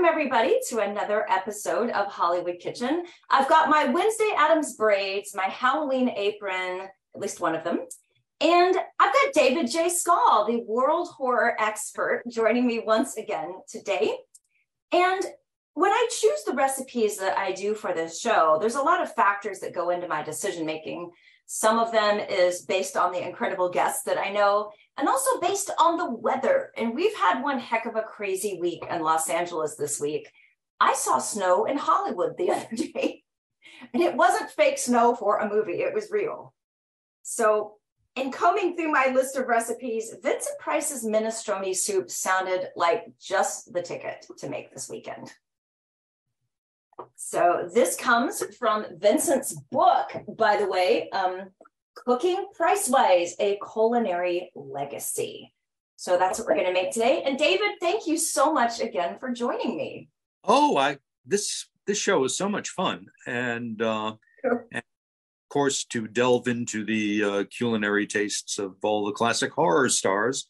Welcome, everybody, to another episode of Hollywood Kitchen. I've got my Wednesday Addams braids, my Halloween apron, at least one of them, and I've got David J. Skal, the world horror expert, joining me once again today. And when I choose the recipes that I do for this show, there's a lot of factors that go into my decision-making. Some of them is based on the incredible guests that I know, and also based on the weather. And we've had one heck of a crazy week in Los Angeles this week. I saw snow in Hollywood the other day, and it wasn't fake snow for a movie, it was real. So in combing through my list of recipes, Vincent Price's minestrone soup sounded like just the ticket to make this weekend. So this comes from Vincent's book, by the way, Cooking Price-Wise, A Culinary Legacy. So that's what we're going to make today. And David, thank you so much again for joining me. Oh, this show is so much fun. And of course, to delve into the culinary tastes of all the classic horror stars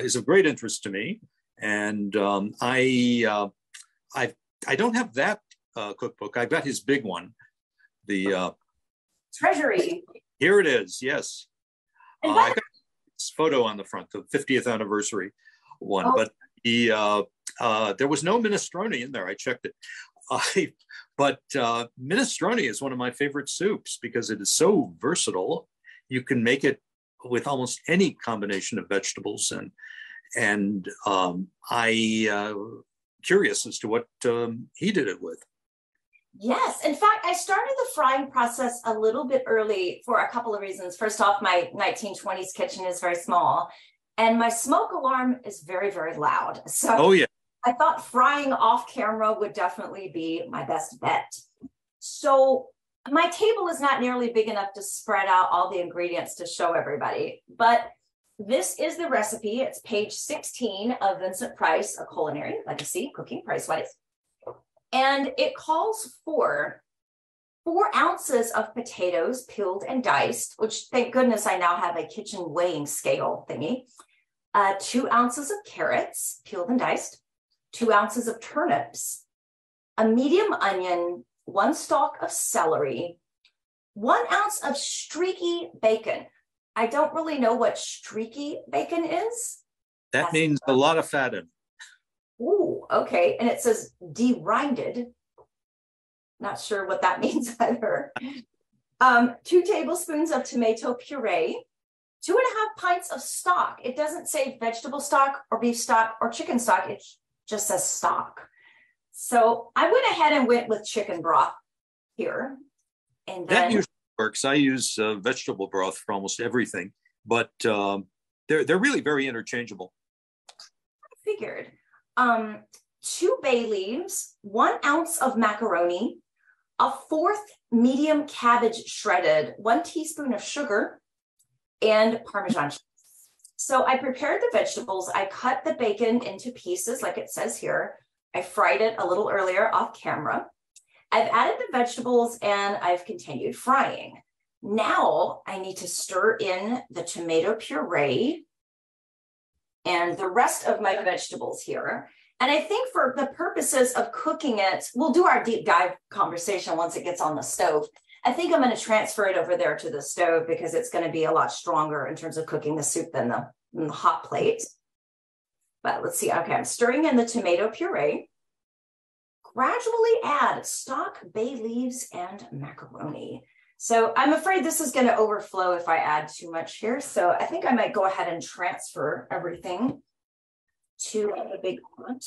is of great interest to me. And I don't have that cookbook. I've got his big one, the Treasury. Here it is. Yes, I got this photo on the front, the 50th anniversary one. But there was no minestrone in there. I checked it. But minestrone is one of my favorite soups because it is so versatile. You can make it with almost any combination of vegetables, and I curious as to what he did it with. Yes. In fact, I started the frying process a little bit early for a couple of reasons. First off, my 1920s kitchen is very small, and my smoke alarm is very, very loud. So I thought frying off camera would definitely be my best bet. So my table is not nearly big enough to spread out all the ingredients to show everybody, but this is the recipe. It's page 16 of Vincent Price, A Culinary Legacy, Cooking Price-Wise. And it calls for 4 ounces of potatoes peeled and diced, which thank goodness I now have a kitchen weighing scale thingy. 2 ounces of carrots peeled and diced, 2 ounces of turnips, a medium onion, 1 stalk of celery, 1 ounce of streaky bacon. I don't really know what streaky bacon is. That means a lot of fat in it. Ooh, okay. And it says derinded. Not sure what that means either. 2 tablespoons of tomato puree, 2.5 pints of stock. It doesn't say vegetable stock or beef stock or chicken stock. It just says stock. So I went ahead and went with chicken broth here. And then, that usually works. I use vegetable broth for almost everything, but they're really very interchangeable. I figured. 2 bay leaves, 1 ounce of macaroni, a 4th medium cabbage shredded, 1 teaspoon of sugar, and Parmesan cheese. So I prepared the vegetables. I cut the bacon into pieces like it says here. I fried it a little earlier off camera. I've added the vegetables and I've continued frying. Now I need to stir in the tomato puree and the rest of my vegetables here. And I think for the purposes of cooking it, we'll do our deep dive conversation once it gets on the stove. I think I'm going to transfer it over there to the stove because it's going to be a lot stronger in terms of cooking the soup than the hot plate. But let's see. Okay, I'm stirring in the tomato puree. Gradually add stock, bay leaves, and macaroni. So I'm afraid this is going to overflow if I add too much here. So I think I might go ahead and transfer everything to the big pot.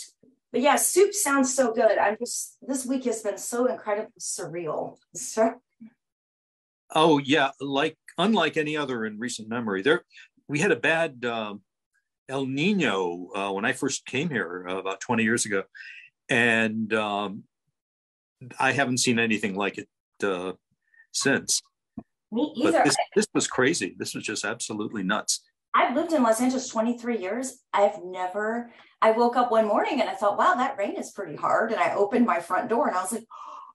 But yeah, soup sounds so good. This week has been so incredibly surreal. Oh yeah, unlike any other in recent memory. We had a bad El Nino when I first came here about 20 years ago. And I haven't seen anything like it since. Me either. But this was crazy. This was just absolutely nuts. I've lived in Los Angeles 23 years. I woke up one morning and I thought, wow, that rain is pretty hard. And I opened my front door and I was like, oh,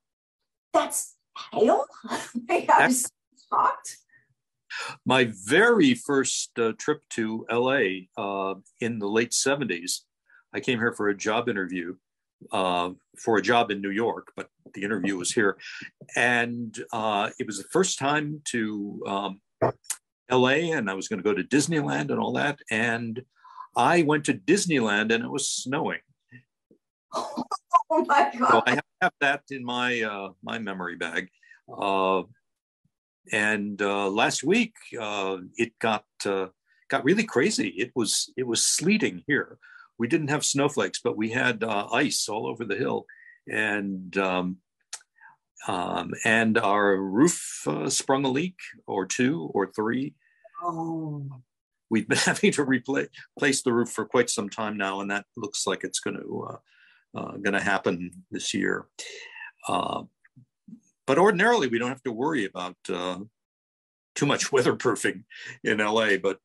that's hail? I was shocked. My very first trip to LA in the late 70s, I came here for a job interview, for a job in New York, but the interview was here. And it was the first time to LA, and I was going to go to Disneyland and all that. And I went to Disneyland and it was snowing. Oh my God. So I have that in my my memory bag. And last week it got really crazy. It was sleeting here. We didn't have snowflakes, but we had ice all over the hill, and our roof sprung a leak, or two or three. Oh. We've been having to replace the roof for quite some time now, and that looks like it's going to happen this year. But ordinarily, we don't have to worry about too much weatherproofing in LA. But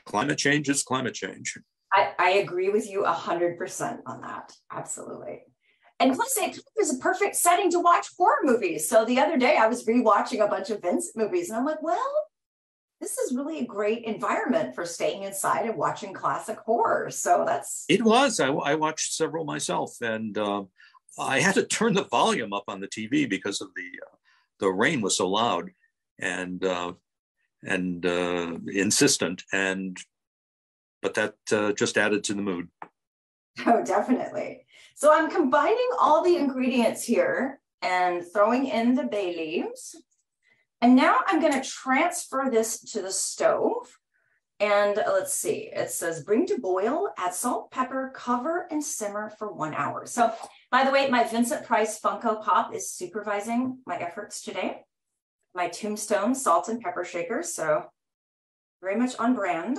climate change is climate change. I agree with you 100% on that. Absolutely. And plus, it is a perfect setting to watch horror movies. So the other day, I was rewatching a bunch of Vincent movies, and I'm like, well, this is really a great environment for staying inside and watching classic horror. So that's... It was. I watched several myself, and I had to turn the volume up on the TV because of the rain was so loud and insistent, but that just added to the mood. Oh, definitely. So I'm combining all the ingredients here and throwing in the bay leaves. And now I'm going to transfer this to the stove. And let's see, it says bring to boil, add salt, pepper, cover, and simmer for 1 hour. So by the way, my Vincent Price Funko Pop is supervising my efforts today. My Tombstone salt and pepper shaker, so very much on brand.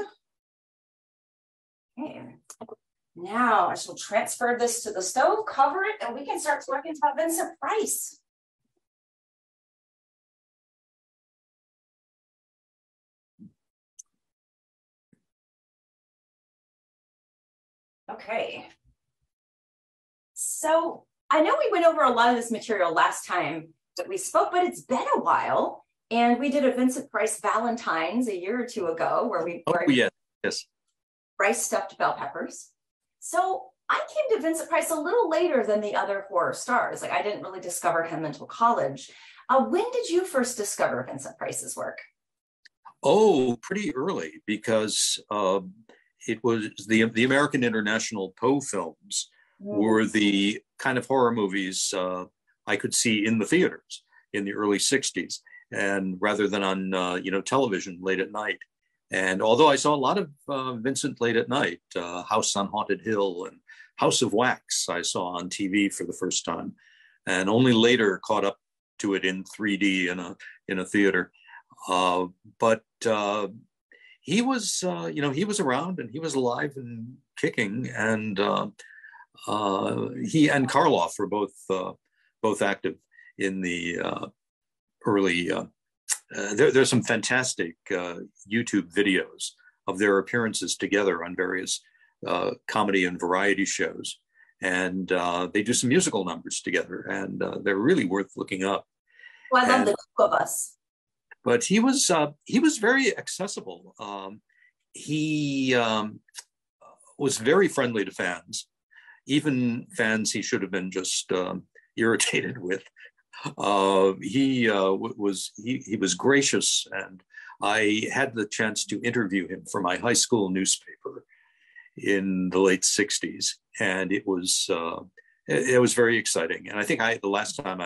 Okay, now I shall transfer this to the stove, cover it, and we can start talking about Vincent Price. Okay. So I know we went over a lot of this material last time that we spoke, but it's been a while. And we did a Vincent Price Valentine's a year or two ago where we yes. Price stuffed bell peppers. So I came to Vincent Price a little later than the other horror stars. Like I didn't really discover him until college. When did you first discover Vincent Price's work? Oh, pretty early, because it was the American International Poe films were the kind of horror movies I could see in the theaters in the early 60s, and rather than on television late at night. And although I saw a lot of Vincent late at night, House on Haunted Hill and House of Wax I saw on TV for the first time, and only later caught up to it in 3D in a theater. But he was he was around, and he was alive and kicking, and he and Karloff were both active in the early. There's some fantastic YouTube videos of their appearances together on various comedy and variety shows, and they do some musical numbers together, and they're really worth looking up. Well, I love the two of us. But he was very accessible. He was very friendly to fans, even fans he should have been just irritated with. He was gracious, and I had the chance to interview him for my high school newspaper in the late 60s, and it was very exciting. And I think the last time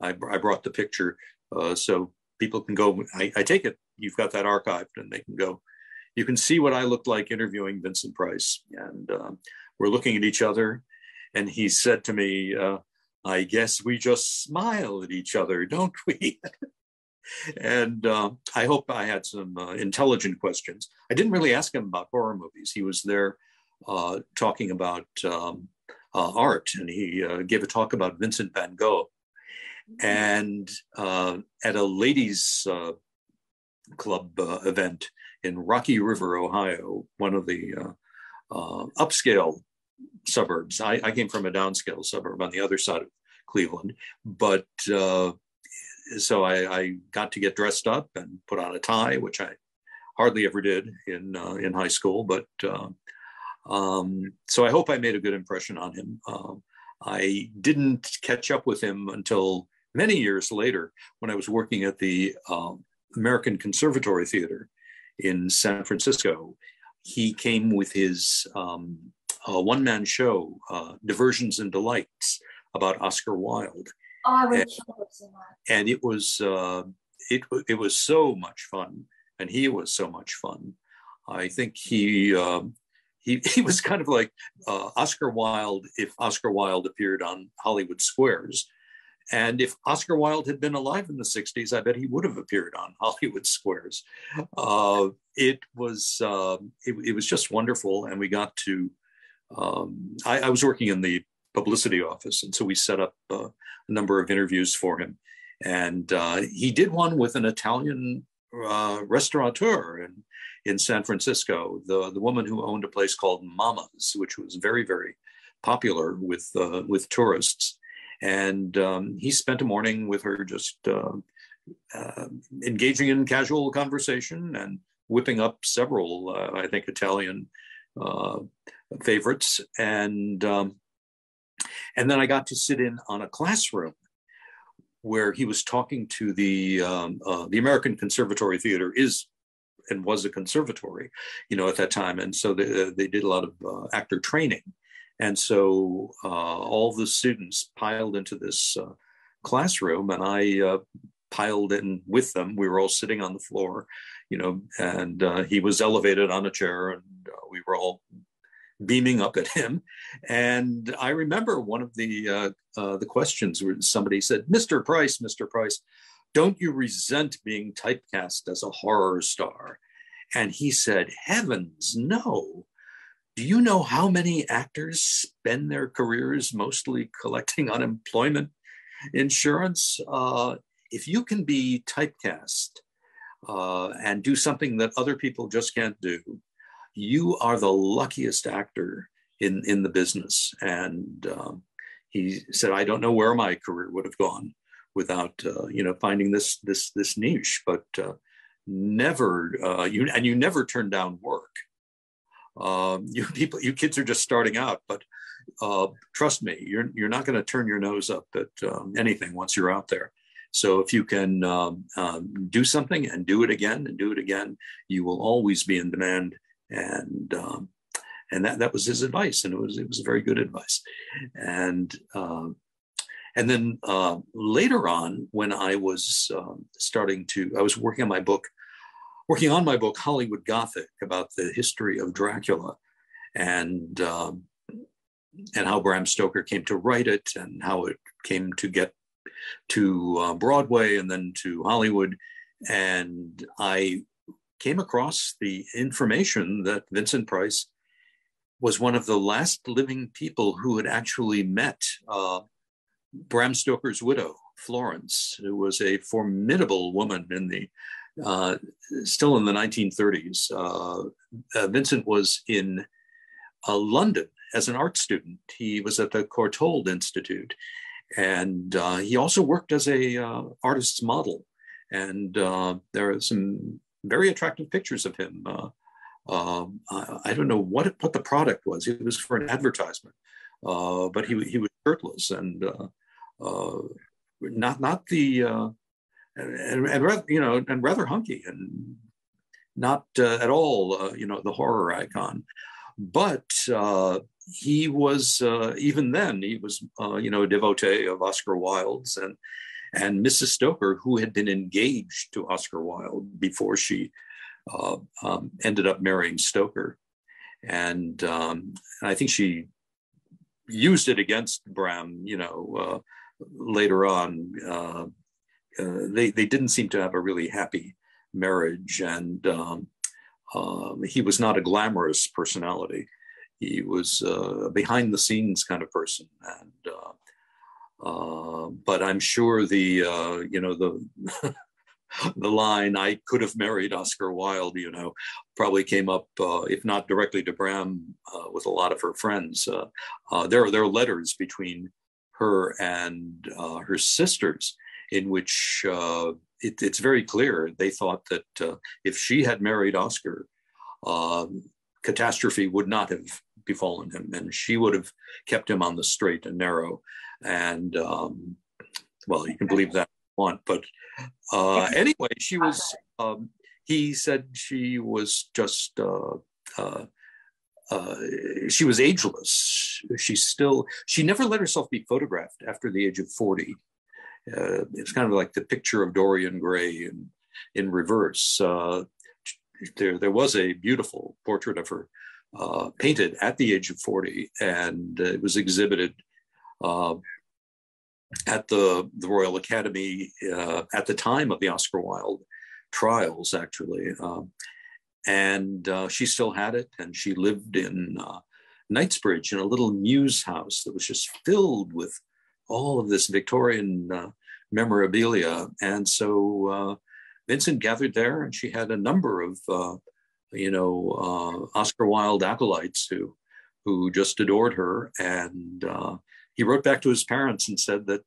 I brought the picture so people can go. I take it you've got that archived, and they can go. You can see what I looked like interviewing Vincent Price, and we're looking at each other, and he said to me, I guess we just smile at each other, don't we? And I hope I had some intelligent questions. I didn't really ask him about horror movies. He was there talking about art, and he gave a talk about Vincent van Gogh. And at a ladies' club event in Rocky River, Ohio, one of the upscale suburbs. I came from a downscale suburb on the other side of Cleveland, but so I got to get dressed up and put on a tie, which I hardly ever did in high school. But So I hope I made a good impression on him. I didn't catch up with him until many years later when I was working at the American Conservatory Theater in San Francisco. He came with his one-man show, Diversions and Delights, about Oscar Wilde. Oh, I would kill to see that. And it was so much fun, and he was so much fun. I think he was kind of like Oscar Wilde if Oscar Wilde appeared on Hollywood Squares. And if Oscar Wilde had been alive in the 60s, I bet he would have appeared on Hollywood Squares. It was just wonderful. And we got to, I was working in the publicity office. And so we set up a number of interviews for him. And he did one with an Italian restaurateur in San Francisco, the woman who owned a place called Mama's, which was very, very popular with tourists. And he spent a morning with her just engaging in casual conversation and whipping up several, I think, Italian favorites. And then I got to sit in on a classroom where he was talking to the American Conservatory Theater was a conservatory, at that time. And so they did a lot of actor training. And so all the students piled into this classroom, and I piled in with them. We were all sitting on the floor, and he was elevated on a chair, and we were all beaming up at him. And I remember one of the questions where somebody said, Mr. Price, don't you resent being typecast as a horror star? And he said, heavens, no. Do you know how many actors spend their careers mostly collecting unemployment insurance? If you can be typecast and do something that other people just can't do, you are the luckiest actor in the business. And he said, I don't know where my career would have gone without finding this niche, but you never turn down work. You kids are just starting out, but trust me, you're not going to turn your nose up at anything once you're out there. So if you can do something and do it again and do it again, you will always be in demand. And that was his advice, and it was very good advice. And then later on, when I was I was working on my book, Hollywood Gothic, about the history of Dracula, and how Bram Stoker came to write it, and how it came to get to Broadway and then to Hollywood. And I came across the information that Vincent Price was one of the last living people who had actually met Bram Stoker's widow, Florence, who was a formidable woman still in the 1930s. Vincent was in London as an art student. He was at the Courtauld Institute, and he also worked as a artist's model. And there are some very attractive pictures of him. I don't know what the product was. It was for an advertisement, but he was shirtless and not the and rather hunky and not at all the horror icon. But he was even then he was a devotee of Oscar Wilde's and Mrs. Stoker, who had been engaged to Oscar Wilde before she ended up marrying Stoker. And I think she used it against Bram, later on. They didn't seem to have a really happy marriage. And he was not a glamorous personality. He was a behind the scenes kind of person. And but I'm sure the line, I could have married Oscar Wilde, probably came up, if not directly to Bram, with a lot of her friends. There are letters between her and her sisters in which it's very clear they thought that if she had married Oscar, catastrophe would not have befallen him, and she would have kept him on the straight and narrow. And well, you can believe that if you want, but anyway, she was. He said she was just. She was ageless. She never let herself be photographed after the age of 40. It's kind of like the picture of Dorian Gray in reverse. There was a beautiful portrait of her painted at the age of 40, and it was exhibited at the Royal Academy at the time of the Oscar Wilde trials, actually. And she still had it, and she lived in Knightsbridge in a little mews house that was just filled with all of this Victorian memorabilia. And so Vincent gathered there, and she had a number of, Oscar Wilde acolytes who just adored her. And he wrote back to his parents and said that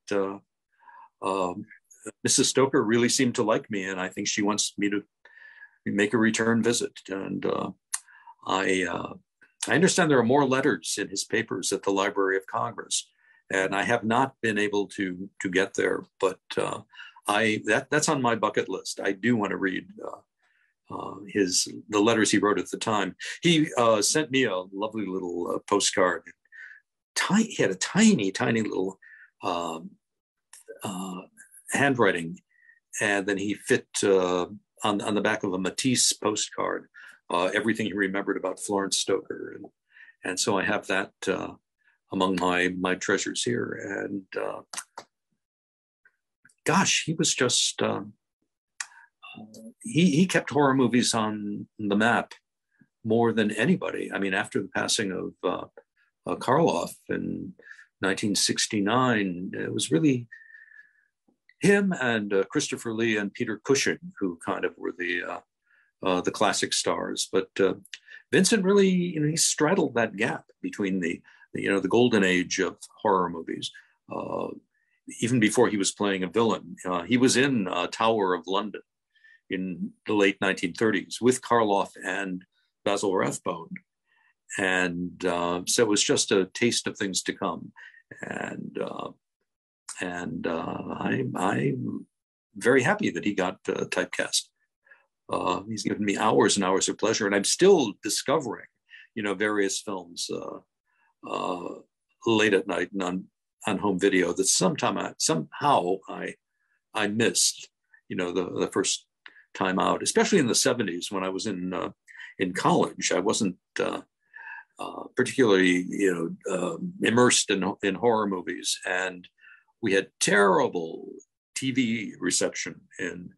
Mrs. Stoker really seemed to like me, and I think she wants me to make a return visit. And I understand there are more letters in his papers at the Library of Congress, and I have not been able to get there, but that's on my bucket list. I do want to read the letters he wrote at the time. He sent me a lovely little postcard. He had a tiny little handwriting, and then he fit on the back of a Matisse postcard everything he remembered about Florence Stoker, and so I have that among my treasures here. And gosh, he was just he kept horror movies on the map more than anybody. I mean, after the passing of Karloff in 1969, it was really him and Christopher Lee and Peter Cushing who kind of were the classic stars. But Vincent really, he straddled that gap between the golden age of horror movies. Even before he was playing a villain, he was in Tower of London in the late 1930s with Karloff and Basil Rathbone. And so it was just a taste of things to come. And I'm very happy that he got typecast. He's given me hours and hours of pleasure, and I'm still discovering, various films late at night and on home video that somehow I missed, the first time out, especially in the 70s when I was in college. I wasn't particularly, immersed in horror movies, and we had terrible TV reception in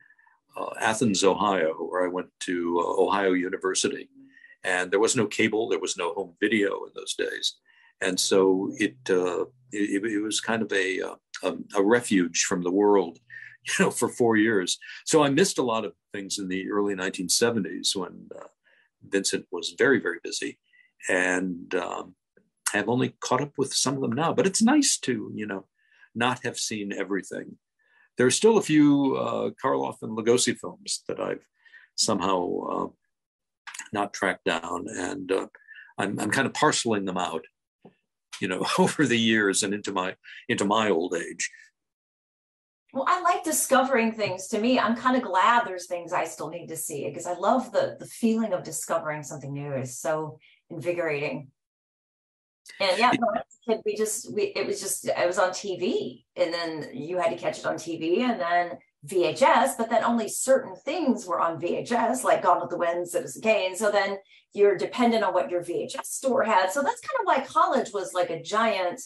Athens, Ohio, where I went to Ohio University, and there was no cable, there was no home video in those days, and so it was kind of a refuge from the world, for 4 years. So I missed a lot of things in the early 1970s when Vincent was very, very busy, and I've only caught up with some of them now. But it's nice to, not have seen everything. There are still a few Karloff and Lugosi films that I've somehow not tracked down, and I'm kind of parceling them out, over the years and into my old age. Well, I like discovering things. To me, I'm kind of glad there's things I still need to see, because I love the feeling of discovering something new. Is so invigorating. And yeah, no, as a kid, it was on TV, and then you had to catch it on TV, and then VHS, but then only certain things were on VHS, like Gone with the Wind, Citizen Kane. So then you're dependent on what your VHS store had. So that's kind of why college was like a giant,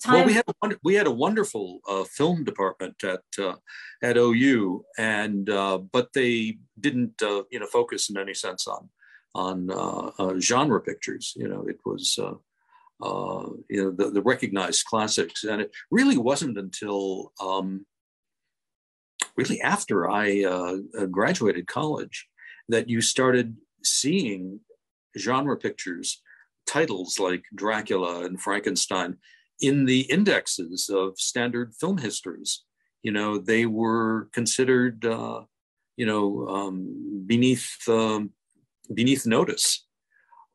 time. Well, we had a wonderful film department at OU, and but they didn't focus in any sense on genre pictures. It was the recognized classics, and it really wasn't until really after I graduated college that you started seeing genre pictures, titles like Dracula and Frankenstein, in the indexes of standard film histories. They were considered, beneath notice.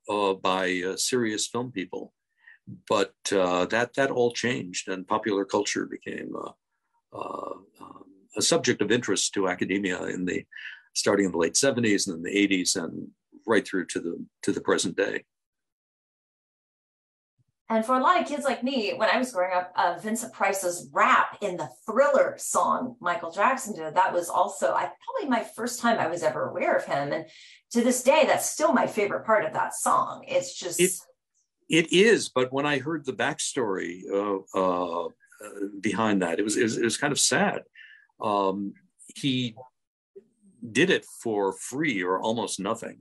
by serious film people. But that all changed, and popular culture became a subject of interest to academia starting in the late 70s and then the 80s and right through to the present day. And for a lot of kids like me, when I was growing up, Vincent Price's rap in the Thriller song Michael Jackson did, that was also probably my first time I was ever aware of him. And to this day, that's still my favorite part of that song. It's just... It is, but when I heard the backstory behind that, it was kind of sad. He did it for free or almost nothing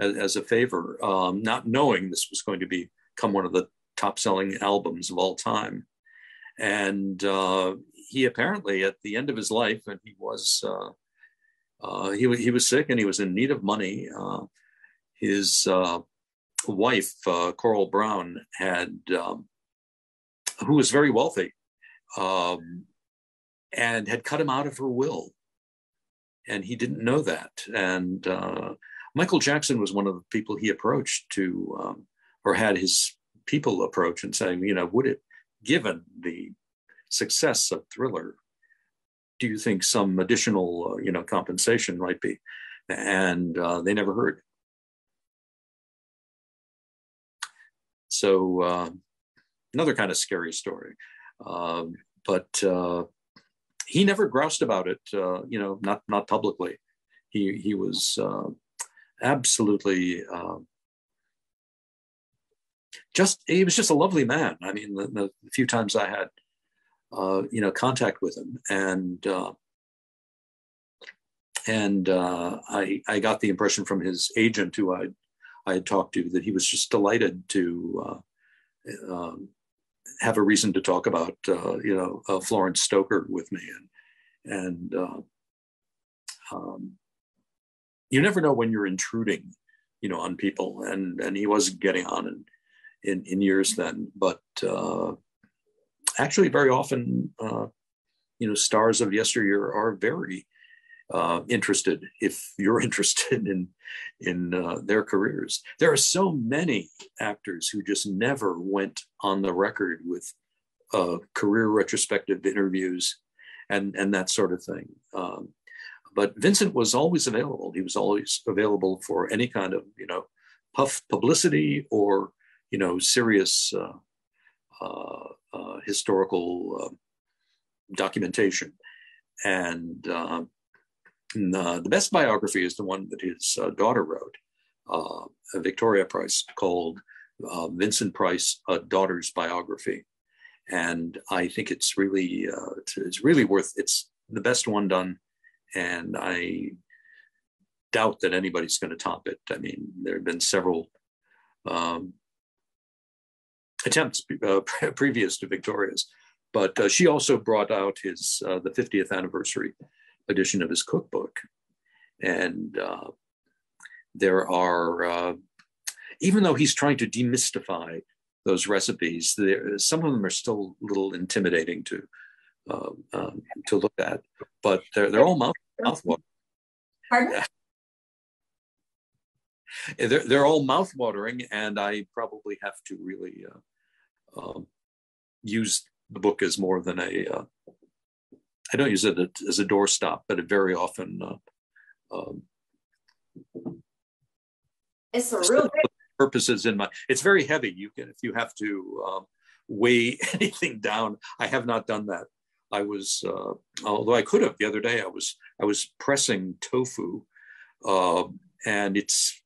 as a favor, not knowing this was going to become one of the top-selling albums of all time. And he apparently, at the end of his life, and he was sick and he was in need of money. His wife, Coral Brown, who was very wealthy, and had cut him out of her will. And he didn't know that. And Michael Jackson was one of the people he approached or had his people approach and saying, would it, given the success of Thriller, do you think some additional, compensation might be? And they never heard. So another kind of scary story. But he never groused about it, not publicly. He was absolutely he was just a lovely man. I mean, the few times I had, contact with him, and I got the impression from his agent, who I had talked to, that he was just delighted to have a reason to talk about, Florence Stoker with me. And you never know when you're intruding, on people. And he wasn't getting on in years then, but actually very often, stars of yesteryear are very interested, if you're interested in their careers. There are so many actors who just never went on the record with career retrospective interviews and that sort of thing. But Vincent was always available. He was always available for any kind of, puff publicity or, serious historical documentation. And the best biography is the one that his daughter wrote, Victoria Price, called Vincent Price, A Daughter's Biography. And I think it's really it's the best one done. And I doubt that anybody's going to top it. I mean, there have been several attempts previous to Victoria's, but she also brought out the 50th anniversary edition of his cookbook. And there are, even though he's trying to demystify those recipes, some of them are still a little intimidating to look at, but they're all mouthwatering. Pardon? They're all mouthwatering, and I probably have to really use the book as more than I don't use it as a doorstop, but it very often it's a real purposes in my. It's very heavy. If you have to weigh anything down. I have not done that. I was, although I could have the other day. I was pressing tofu, and it's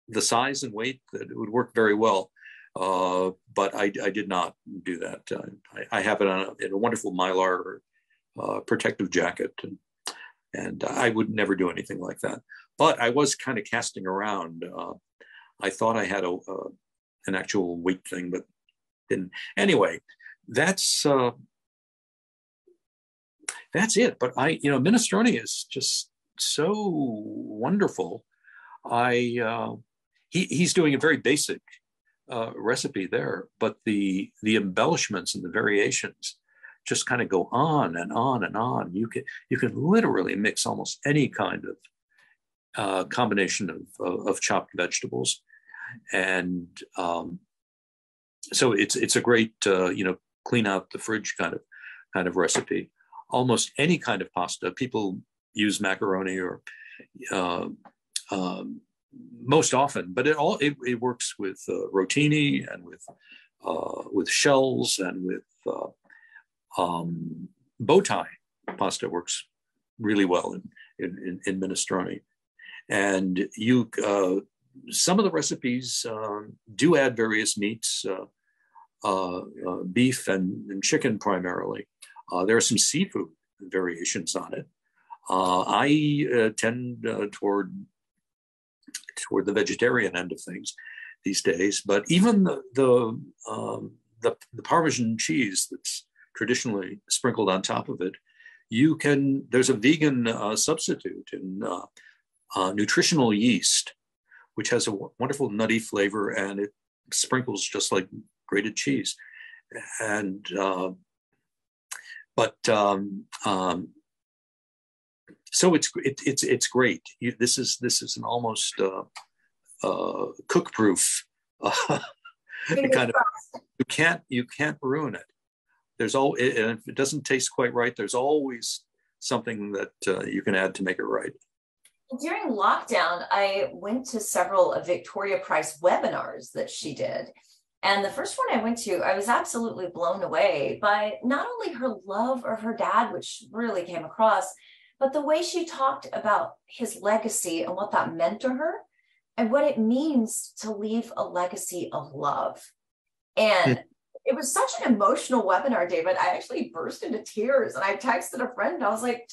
the size and weight that it would work very well. But I did not do that. I have it in a wonderful Mylar protective jacket, and I would never do anything like that. But I was kind of casting around. I thought I had an actual weight thing, but didn't. Anyway, that's it. But Minestrone is just so wonderful. He's doing a very basic recipe there, but the embellishments and the variations just kind of go on and on and on. You can literally mix almost any kind of combination of chopped vegetables, And so it's a great clean out the fridge kind of recipe. Almost any kind of pasta. People use macaroni or most often, but it works with rotini and with shells and with bow tie pasta works really well in minestrone. And some of the recipes do add various meats, beef and chicken primarily. There are some seafood variations on it. I tend toward the vegetarian end of things these days, but even the Parmesan cheese that's traditionally sprinkled on top of it, there's a vegan substitute in nutritional yeast, which has a wonderful nutty flavor, and it sprinkles just like grated cheese. And so it's great. This is an almost cook-proof kind of. You can't ruin it. And if it doesn't taste quite right, there's always something that you can add to make it right. During lockdown, I went to several of Victoria Price webinars that she did. And the first one I went to, I was absolutely blown away by not only her love of her dad, which really came across, but the way she talked about his legacy and what that meant to her and what it means to leave a legacy of love. And it was such an emotional webinar, David. I actually burst into tears, and I texted a friend. I was like,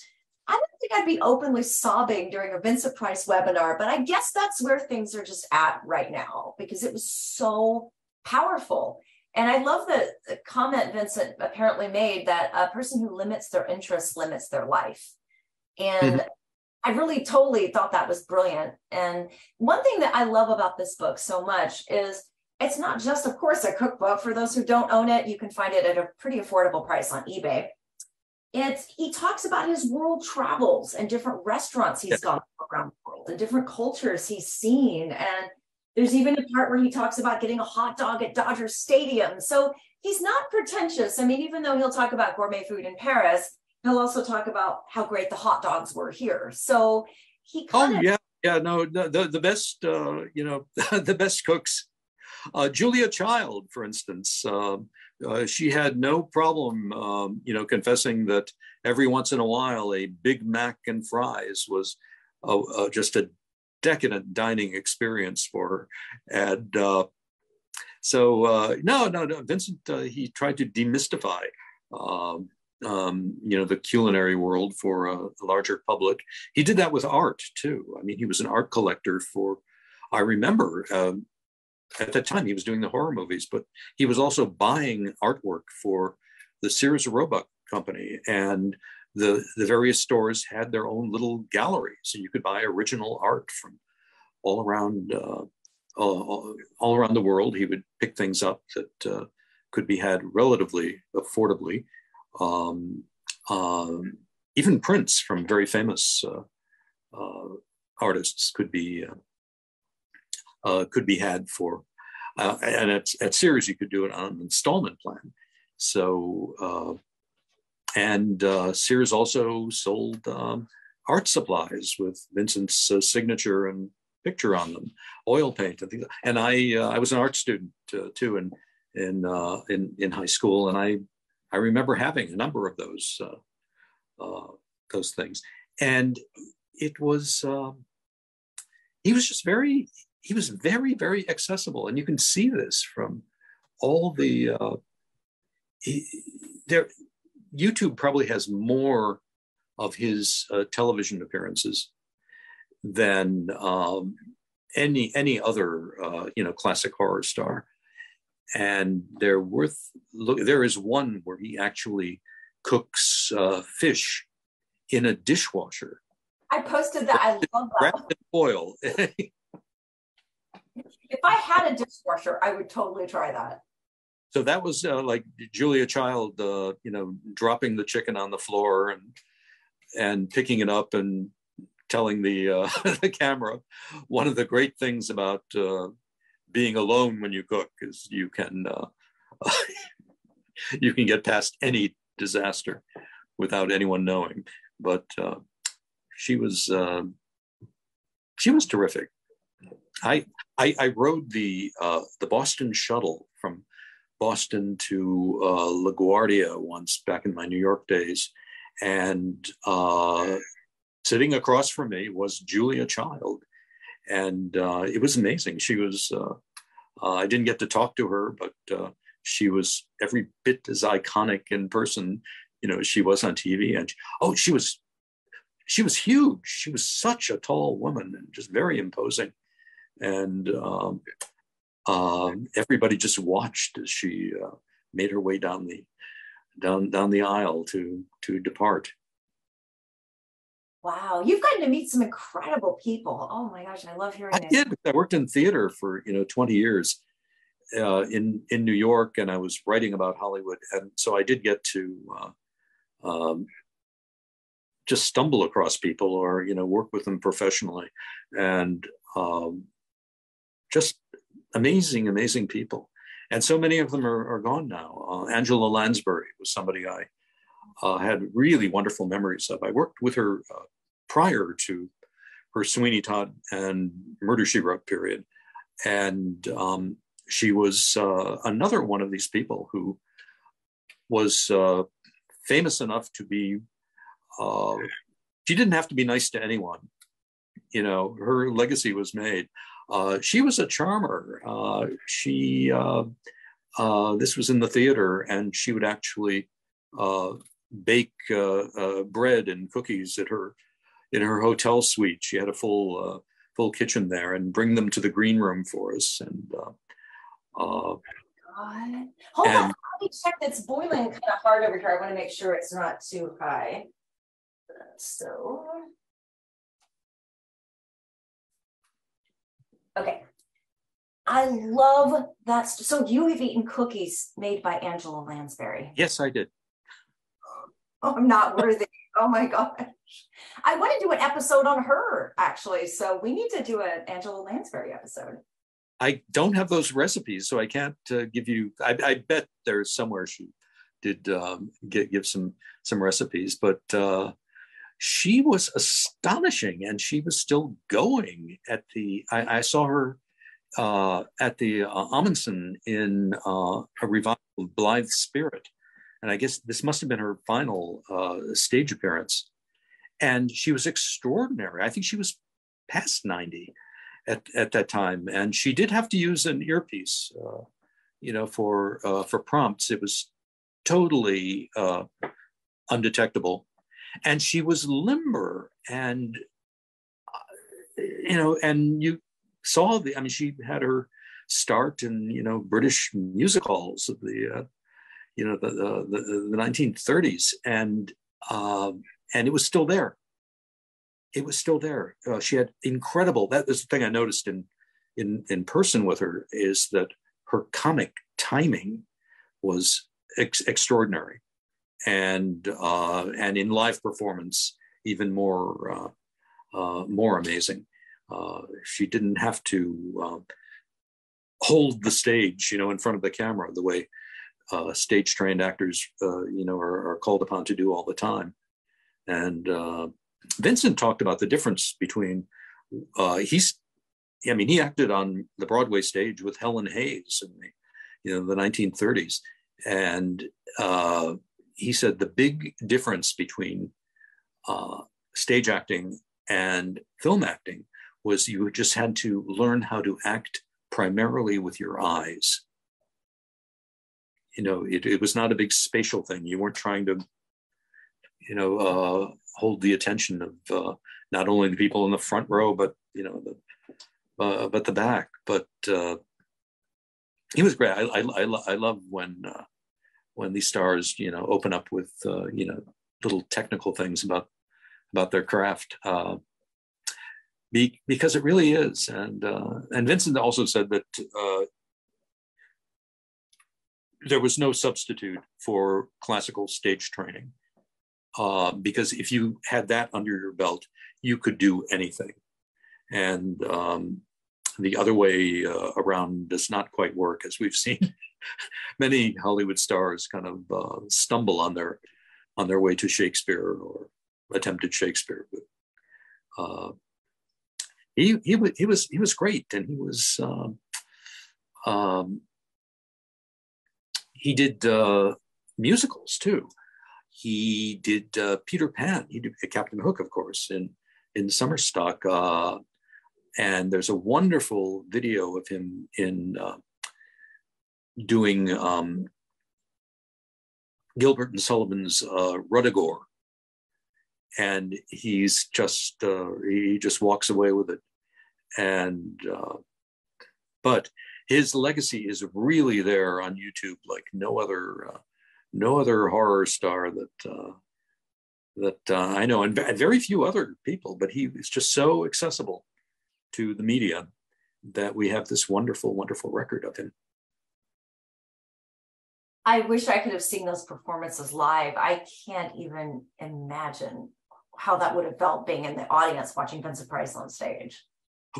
I don't think I'd be openly sobbing during a Vincent Price webinar, but I guess that's where things are just at right now, because it was so powerful. And I love the comment Vincent apparently made that a person who limits their interests limits their life. And I really totally thought that was brilliant. And one thing that I love about this book so much is it's not just, of course, a cookbook. For those who don't own it, you can find it at a pretty affordable price on eBay. He talks about his world travels and different restaurants he's gone around the world and different cultures he's seen. And there's even a part where he talks about getting a hot dog at Dodger Stadium. So he's not pretentious. I mean, even though he'll talk about gourmet food in Paris, he'll also talk about how great the hot dogs were here. So he the best the best cooks. Julia Child, for instance, she had no problem, confessing that every once in a while a Big Mac and fries was just a decadent dining experience for her. And Vincent, he tried to demystify, the culinary world for a larger public. He did that with art too. I mean, he was an art collector I remember, at that time, he was doing the horror movies, but he was also buying artwork for the Sears Roebuck Company, and the various stores had their own little galleries, so you could buy original art from all around the world. He would pick things up that could be had relatively affordably. Even prints from very famous artists could be had for, and at Sears you could do it on an installment plan. So, Sears also sold art supplies with Vincent's signature and picture on them, oil paint and things. And I was an art student too in high school, and I remember having a number of those things. And it was he was very, very accessible. And you can see this from all the, YouTube probably has more of his television appearances than any other, classic horror star. And there is one where he actually cooks fish in a dishwasher. I posted that. I love that. Wrapped in foil. If I had a dishwasher, I would totally try that. So that was like Julia Child, dropping the chicken on the floor and picking it up and telling the the camera. One of the great things about being alone when you cook, because you can you can get past any disaster without anyone knowing. But she was terrific. I rode the Boston shuttle from Boston to LaGuardia once back in my New York days, and sitting across from me was Julia Child, and it was amazing. She was I didn't get to talk to her, but she was every bit as iconic in person, as she was on TV. And she was huge. She was such a tall woman and just very imposing. And everybody just watched as she made her way down the aisle to depart. Wow, you've gotten to meet some incredible people. Oh my gosh, I love hearing this. I did. I worked in theater for 20 years in New York, and I was writing about Hollywood, and so I did get to just stumble across people or work with them professionally, and just amazing people. And so many of them are gone now. Angela Lansbury was somebody I had really wonderful memories of. I worked with her prior to her Sweeney Todd and Murder, She Wrote period. And she was another one of these people who was famous enough to be, she didn't have to be nice to anyone. Her legacy was made. She was a charmer. This was in the theater, and she would actually bake bread and cookies in her hotel suite. She had a full kitchen there, and bring them to the green room for us. And God. Hold on, let me check. That's boiling kind of hard over here. I want to make sure it's not too high. So, okay. I love that. So you have eaten cookies made by Angela Lansbury? Yes, I did. Oh, I'm not worthy. Oh my gosh. I want to do an episode on her, actually. So we need to do an Angela Lansbury episode. I don't have those recipes, so I can't give you. I bet there's somewhere she did give some recipes, but she was astonishing, and she was still going at the. I saw her at the Amundsen in a revival of Blithe Spirit, and I guess this must have been her final stage appearance. And she was extraordinary. I think she was past 90 at that time, and she did have to use an earpiece, for prompts. It was totally undetectable, and she was limber, and and you saw she had her start in British music halls of the the 1930s, and it was still there. It was still there. She had incredible. That is the thing I noticed in person with her, is that her comic timing was extraordinary, and in live performance even more amazing. She didn't have to hold the stage, in front of the camera the way stage trained actors, are called upon to do all the time. And Vincent talked about the difference between he acted on the Broadway stage with Helen Hayes in the 1930s, and he said the big difference between stage acting and film acting was you just had to learn how to act primarily with your eyes. It was not a big spatial thing. You weren't trying to hold the attention of not only the people in the front row, but but the back. But he was great. I love when these stars open up with little technical things about their craft, because it really is. And Vincent also said that there was no substitute for classical stage training. Because if you had that under your belt, you could do anything. And the other way around does not quite work, as we've seen many Hollywood stars kind of stumble on their way to Shakespeare or attempted Shakespeare. But he was great, and he did musicals too. He did Peter Pan. He did Captain Hook, of course, in Summerstock. And there's a wonderful video of him in doing Gilbert and Sullivan's Ruddigore. And he just walks away with it. And but his legacy is really there on YouTube, like no other horror star that I know, and very few other people. But he is just so accessible to the media that we have this wonderful, wonderful record of him. I wish I could have seen those performances live. I can't even imagine how that would have felt being in the audience watching Vincent Price on stage.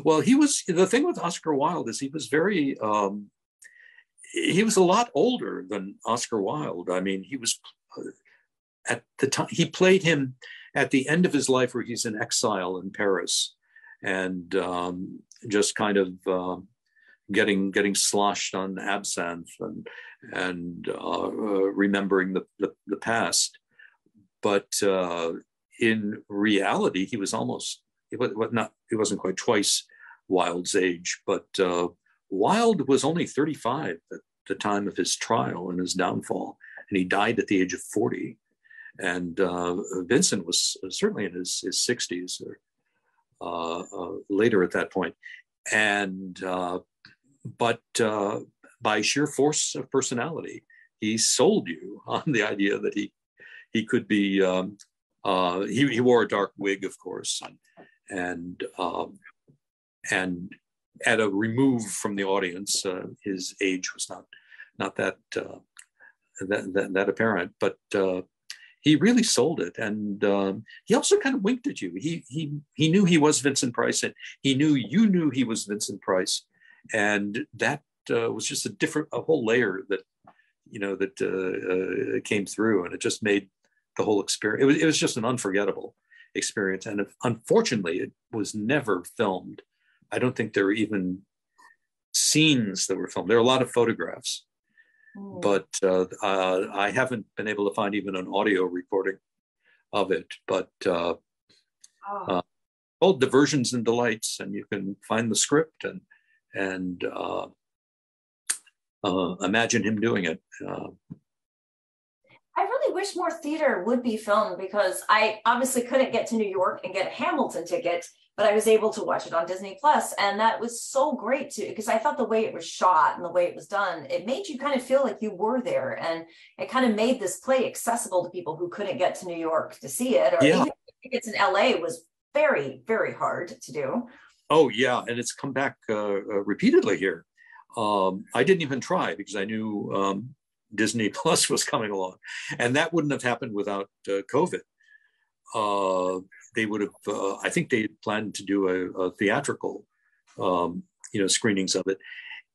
Well, the thing with Oscar Wilde is he was a lot older than Oscar Wilde. I mean, he was at the time, he played him at the end of his life, where he's in exile in Paris, and just kind of getting sloshed on absinthe and remembering the past. But in reality, he wasn't quite twice Wilde's age, but Wilde was only 35 at the time of his trial and his downfall, and he died at the age of 40. And Vincent was certainly in his 60s or later at that point. And but by sheer force of personality, he sold you on the idea that he could be. He wore a dark wig, of course, and at a remove from the audience, his age was not that apparent, but he really sold it, and he also kind of winked at you. He knew he was Vincent Price, and he knew you knew he was Vincent Price, and that was just a whole layer that came through, and it just made the whole experience. It was just an unforgettable experience, and unfortunately, it was never filmed. I don't think there were even scenes that were filmed. There are a lot of photographs, but I haven't been able to find even an audio recording of it. But called Diversions and Delights, and you can find the script and imagine him doing it. I really wish more theater would be filmed, because I obviously couldn't get to New York and get a Hamilton ticket, but I was able to watch it on Disney Plus, and that was so great too, because I thought the way it was shot and the way it was done, it made you kind of feel like you were there, and it kind of made this play accessible to people who couldn't get to New York to see it, or even tickets in LA was very, very hard to do. Oh yeah, and it's come back repeatedly here. I didn't even try because I knew Disney Plus was coming along, and that wouldn't have happened without COVID. They would have, I think they had planned to do a theatrical, screenings of it.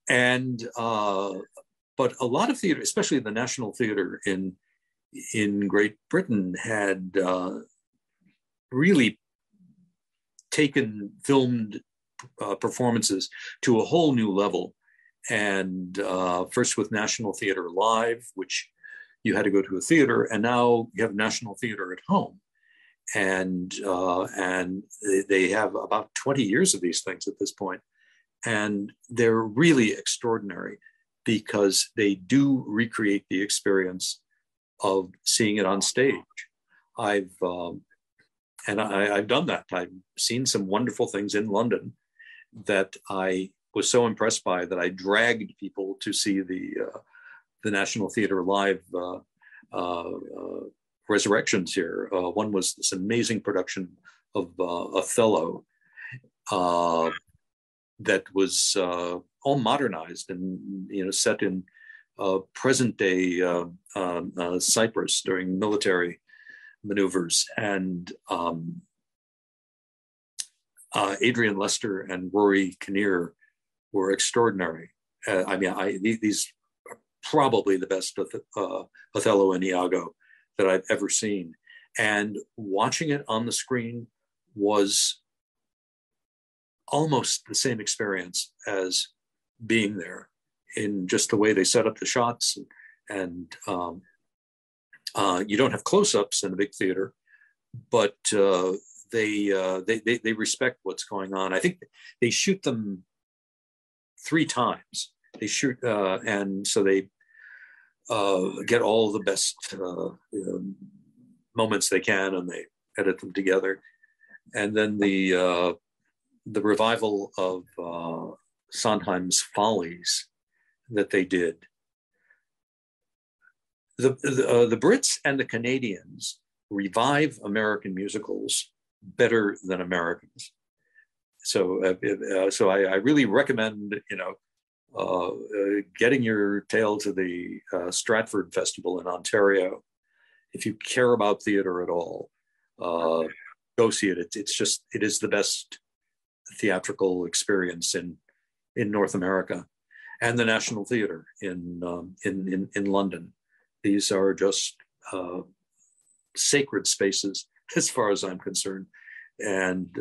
And, but a lot of theater, especially the National Theater in Great Britain, had really filmed performances to a whole new level. And first with National Theater Live, which you had to go to a theater, and now you have National Theater at home. And they have about 20 years of these things at this point. And they're really extraordinary because they do recreate the experience of seeing it on stage. I've done that. I've seen some wonderful things in London that I was so impressed by that I dragged people to see the National Theater Live resurrections here. One was this amazing production of Othello that was all modernized and set in present day Cyprus during military maneuvers, and Adrian Lester and Rory Kinnear were extraordinary. These are probably the best Othello and Iago that I've ever seen. And watching it on the screen was almost the same experience as being there, in just the way they set up the shots. And you don't have close-ups in a big theater, but they respect what's going on. I think they shoot them 3 times. They shoot, and so they get all the best moments they can, and they edit them together. And then the revival of Sondheim's Follies that they did. The Brits and the Canadians revive American musicals better than Americans. So I really recommend, getting your tail to the Stratford Festival in Ontario. If you care about theater at all, go see it. It is the best theatrical experience in North America, and the National Theatre in London. These are just sacred spaces, as far as I'm concerned. And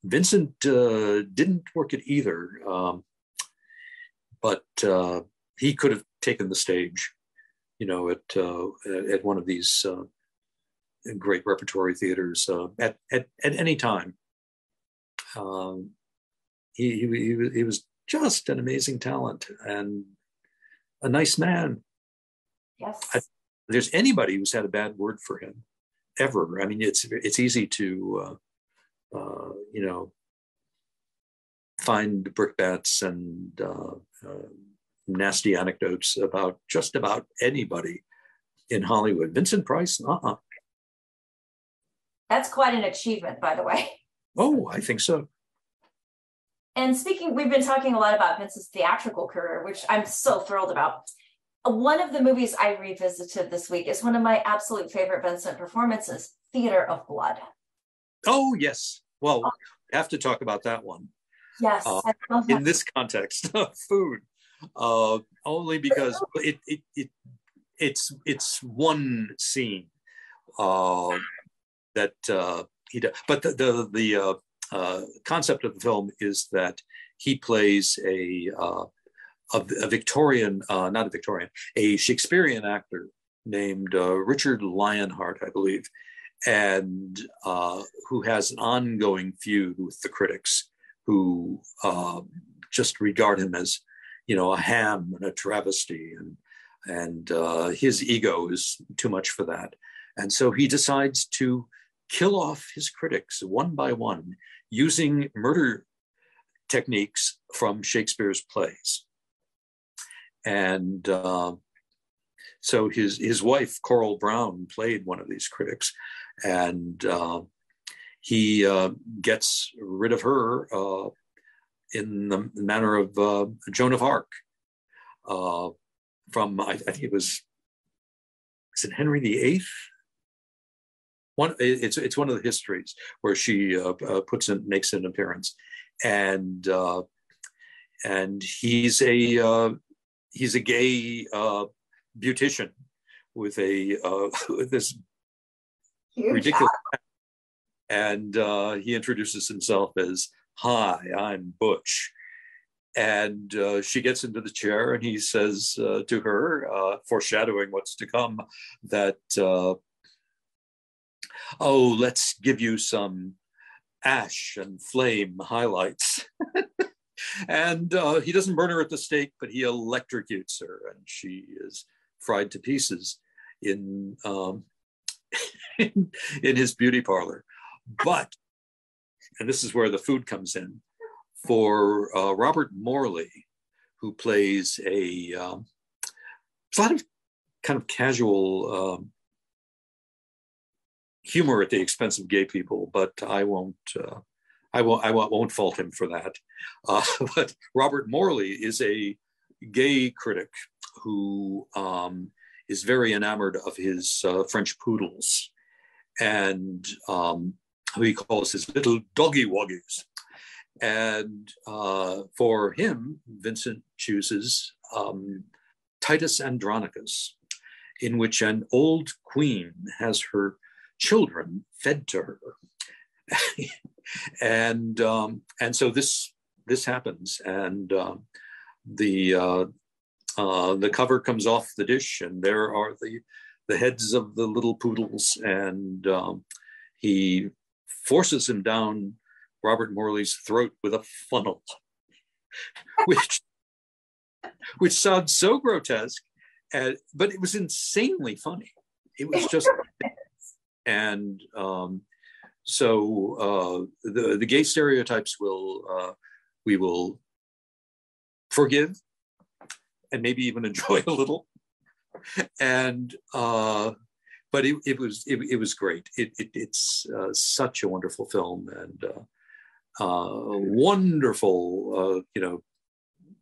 Vincent didn't work at either, but he could have taken the stage, at one of these great repertory theaters at any time. He was just an amazing talent and a nice man. Yes. If there's anybody who's had a bad word for him ever, I mean, it's easy to find brickbats and nasty anecdotes about just about anybody in Hollywood. Vincent Price, That's quite an achievement, by the way. Oh, I think so. And we've been talking a lot about Vincent's theatrical career, which I'm so thrilled about. One of the movies I revisited this week is one of my absolute favorite Vincent performances, Theater of Blood. Oh, yes. Well, we have to talk about that one. Yes. In this context of food, only because it's one scene that he does. But the concept of the film is that he plays a Victorian, not a Victorian, a Shakespearean actor named Richard Lionheart, I believe, and who has an ongoing feud with the critics, who just regard him as, a ham and a travesty, and his ego is too much for that. And so he decides to kill off his critics one by one using murder techniques from Shakespeare's plays. And so his wife, Coral Brown, played one of these critics, and he gets rid of her in the manner of Joan of Arc from, I think it was it Henry VIII? It's one of the histories where she makes an appearance, and he's a gay beautician with this Huge ridiculous, and he introduces himself as, "Hi, I'm Butch," and she gets into the chair, and he says to her, foreshadowing what's to come, that let's give you some ash and flame highlights. And he doesn't burn her at the stake, but he electrocutes her, and she is fried to pieces in in his beauty parlor. But, and this is where the food comes in, for Robert Morley, who plays a lot of kind of casual humor at the expense of gay people, but I won't fault him for that. But Robert Morley is a gay critic who is very enamored of his French poodles, and who he calls his little doggy woggies. And for him, Vincent chooses Titus Andronicus, in which an old queen has her children fed to her. and so this happens, and the cover comes off the dish, and there are the heads of the little poodles, and he forces him down Robert Morley's throat with a funnel, which sounds so grotesque, but it was insanely funny. It was just, and so the gay stereotypes we will forgive and maybe even enjoy a little, and but it was great. It's such a wonderful film, and wonderful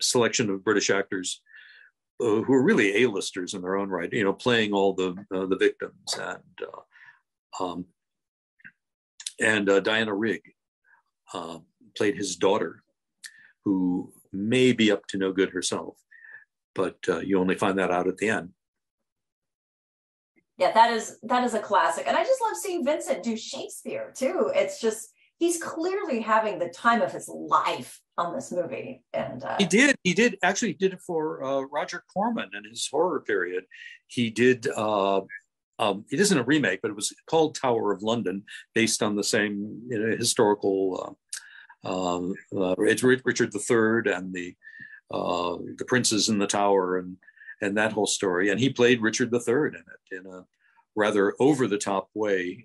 selection of British actors who are really A-listers in their own right, playing all the victims, and Diana Rigg played his daughter, who may be up to no good herself, but you only find that out at the end. Yeah, that is a classic, and I just love seeing Vincent do Shakespeare too. It's just, he's clearly having the time of his life on this movie, and he did it for Roger Corman in his horror period. He did. It isn't a remake, but it was called Tower of London, based on the same historical. It's Richard III and the princes in the tower, and that whole story. And he played Richard III in it in a rather over-the-top way.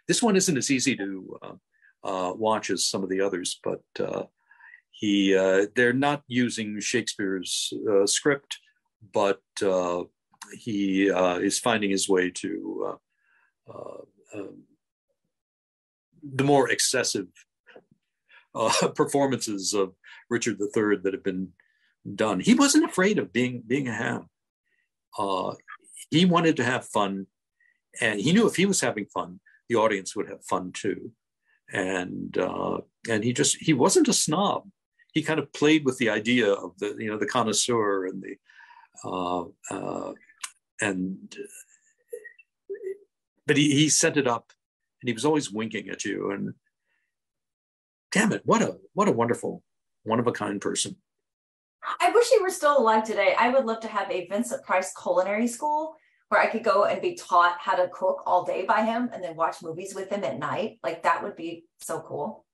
This one isn't as easy to watch as some of the others, but they're not using Shakespeare's script, but he is finding his way to the more excessive performances of Richard III that have been done. He wasn't afraid of being a ham. He wanted to have fun, and he knew if he was having fun, the audience would have fun too. And he wasn't a snob. He kind of played with the idea of the connoisseur and but he set it up, and he was always winking at you, and damn it, what a wonderful, one-of-a-kind person. I wish he were still alive today. I would love to have a Vincent Price culinary school where I could go and be taught how to cook all day by him, and then watch movies with him at night. Like, that would be so cool.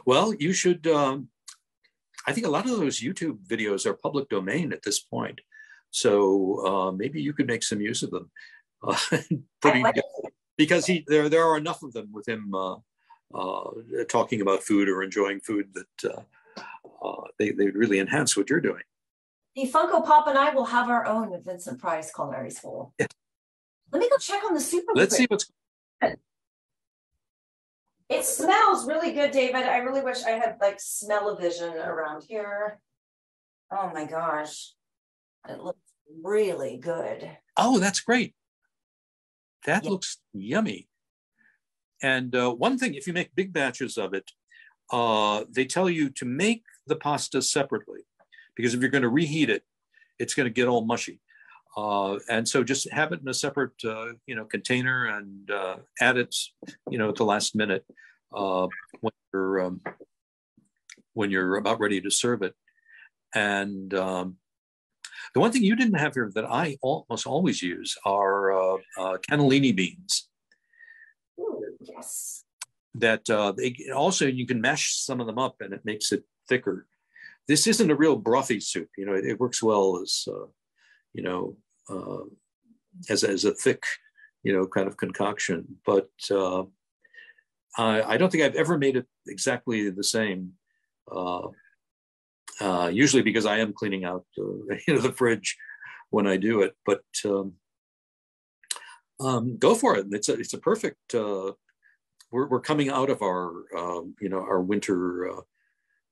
Well, you should. I think a lot of those YouTube videos are public domain at this point, so maybe you could make some use of them. Because there are enough of them with him talking about food or enjoying food that they really enhance what you're doing. The Funko Pop and I will have our own Vincent Price culinary school. Yeah. Let me go check on the super. Let's see what's. It smells really good, David. I really wish I had smell-o-vision around here. Oh my gosh, it looks really good. Oh, that's great. That looks yummy. And one thing, if you make big batches of it, they tell you to make the pasta separately, because if you're going to reheat it, it's going to get all mushy. And so just have it in a separate, container, and add it, at the last minute when you're about ready to serve it. And the one thing you didn't have here that I almost always use are cannellini beans. Ooh, yes. That also you can mash some of them up, and it makes it thicker. This isn't a real brothy soup. It works well as as a thick, kind of concoction. But I don't think I've ever made it exactly the same. Usually because I am cleaning out the fridge when I do it. But go for it. It's a perfect. We're coming out of our winter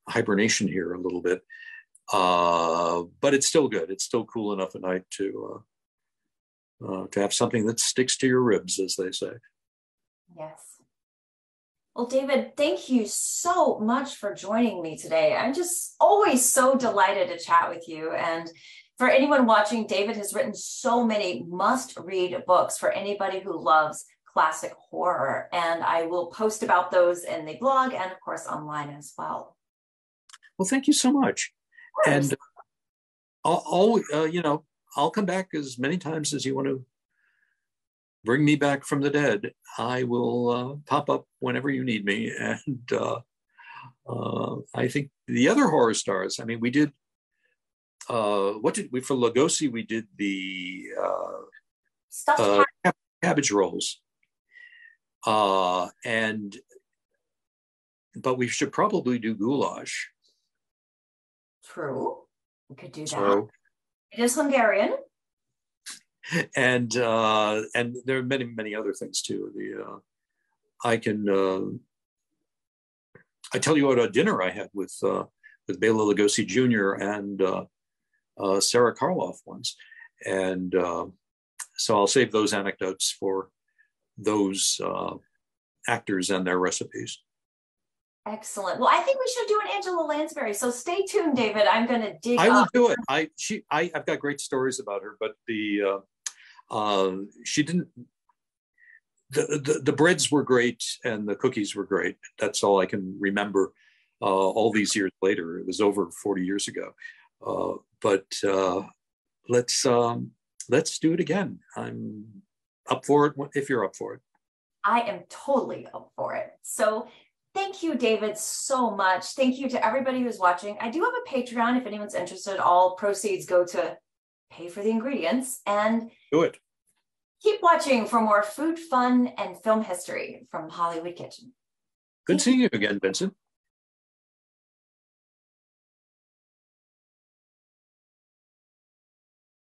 hibernation here a little bit, but it's still good. It's still cool enough at night to have something that sticks to your ribs, as they say. Yes. Well, David, thank you so much for joining me today. I'm just always so delighted to chat with you. And for anyone watching, David has written so many must-read books for anybody who loves classic horror. And I will post about those in the blog and, of course, online as well. Well, thank you so much. And I'll come back as many times as you want to bring me back from the dead. I will pop up whenever you need me. And I think the other horror stars, I mean, we did, what did we, for Lugosi, we did the Stuffed cabbage rolls. But we should probably do goulash. True. We could do that. So, it is Hungarian. And there are many other things too. I tell you what a dinner I had with Bela Lugosi Jr. and Sarah Karloff once, and so I'll save those anecdotes for those actors and their recipes. Excellent. Well, I think we should do an Angela Lansbury. So stay tuned, David. I'm going to dig. I will do it. I've got great stories about her, but she didn't. The breads were great and the cookies were great. That's all I can remember. All these years later, it was over 40 years ago. But let's do it again. I'm up for it if you're up for it. I am totally up for it. So. Thank you, David, so much. Thank you to everybody who's watching. I do have a Patreon if anyone's interested. All proceeds go to pay for the ingredients. And do it. Keep watching for more food, fun, and film history from Hollywood Kitchen. Good seeing you again, Vincent.